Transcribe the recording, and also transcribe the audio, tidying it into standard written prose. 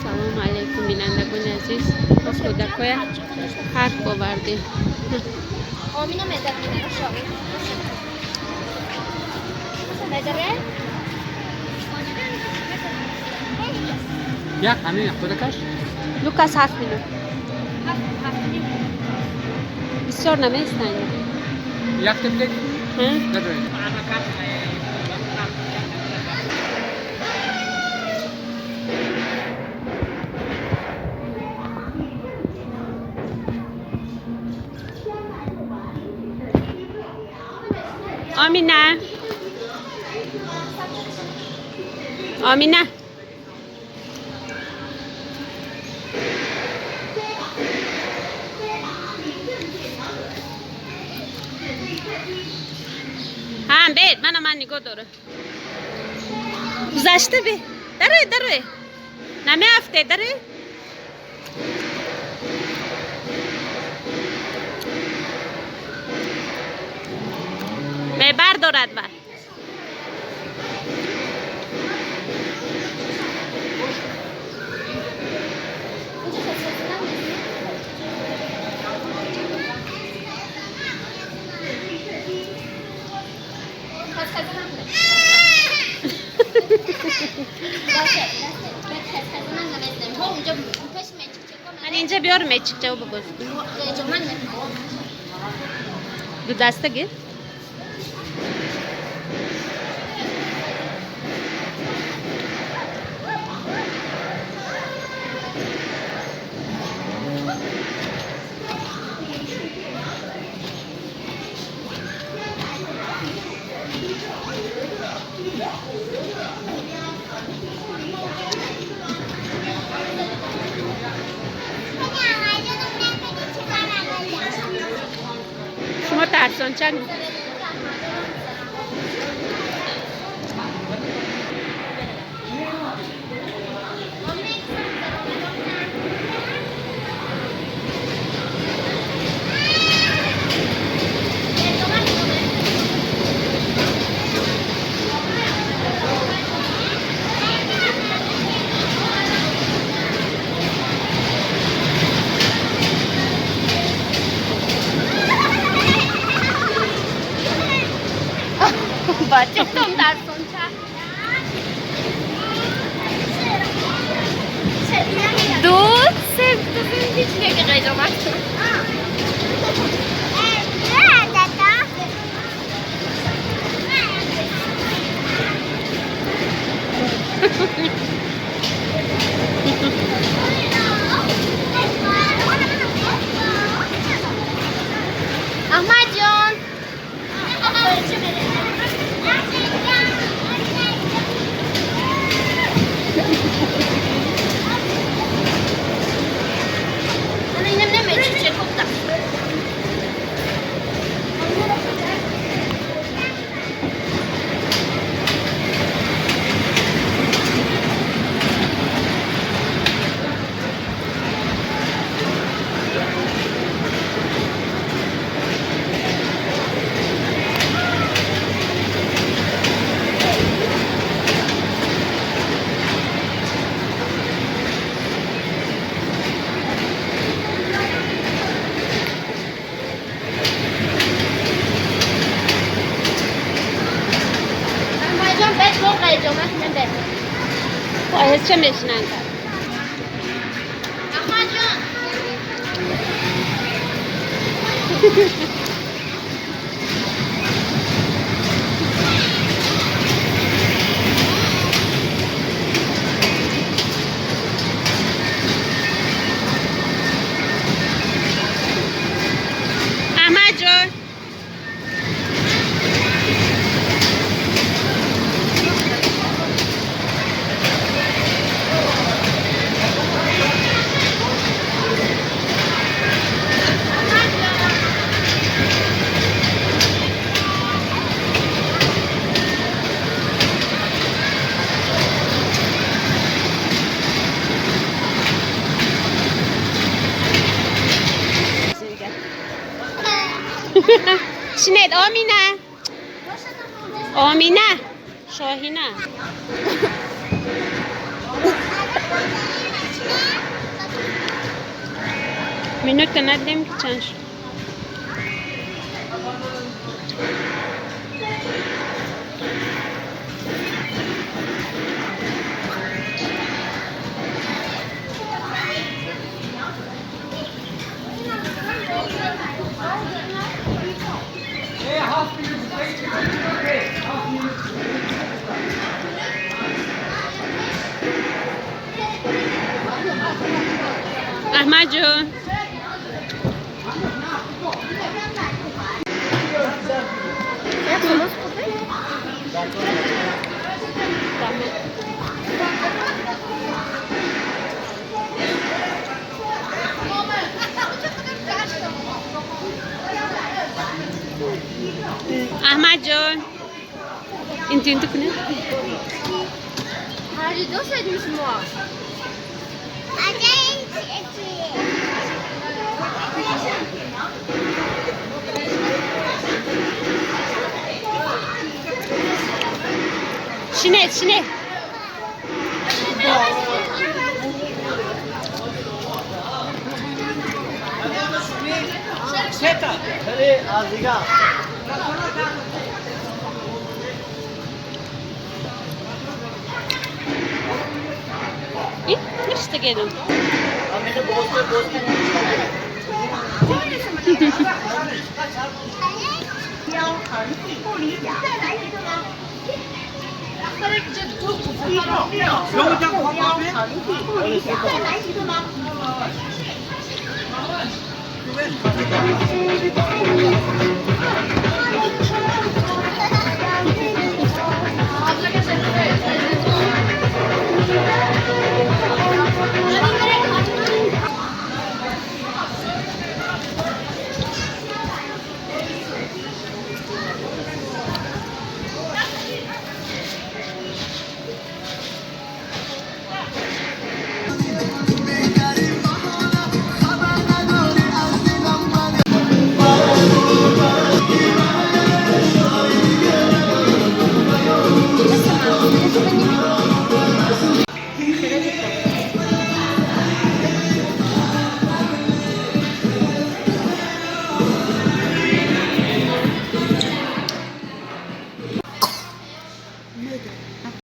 سلام علیکم بینندگان عزیز. باز کودکای حرف آوردیم. آمینا مدرمینه شاید. یا همین کودکش لوکاس حرف بینو. بسیار نمیستن. یک تبلیغ نداره. آمینه آمینه هم بید من نگاه داره گذشته بی داره نمی افته داره می بردارد بر من اینجا بیارم میچک جواب بگو دو دسته گیر شما ترسان چند بچه تم ترسان چند دو سه هیچ نگه قیدامت احمد جان من اینم نمیشه چه گفتم باید چه میشنن کرد احمد جان احمد جان شنید آمینه شاهینه Minute na din chance. Ahmadjon. Ahmadjon. Inti ku ne? Harry dosyć moi. Sini. Hadi Aziga. İşte gelin. Hame to boss mein